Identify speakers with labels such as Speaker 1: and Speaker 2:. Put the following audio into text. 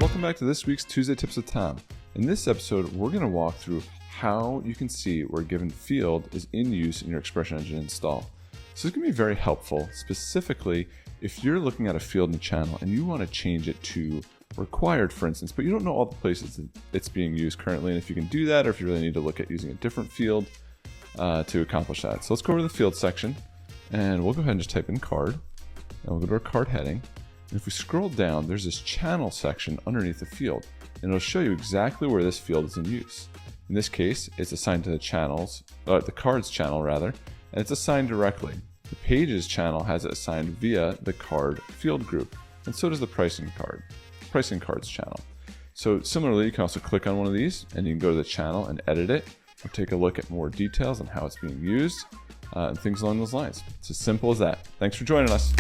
Speaker 1: Welcome back to this week's Tuesday Tips with Tom. In this episode, we're going to walk through how you can see where a given field is in use in your ExpressionEngine install. So this can be very helpful, specifically if you're looking at a field in the channel and you want to change it to required, for instance, but you don't know all the places that it's being used currently, and if you can do that, or if you really need to look at using a different field to accomplish that. So let's go over to the field section, and we'll go ahead and just type in card, and we'll go to our card heading. And if we scroll down, there's this channel section underneath the field, and it'll show you exactly where this field is in use. In this case, it's assigned to the cards channel rather, and it's assigned directly. The pages channel has it assigned via the card field group, and so does the pricing cards channel. So similarly, you can also click on one of these, and you can go to the channel and edit it, or take a look at more details on how it's being used, and things along those lines. It's as simple as that. Thanks for joining us.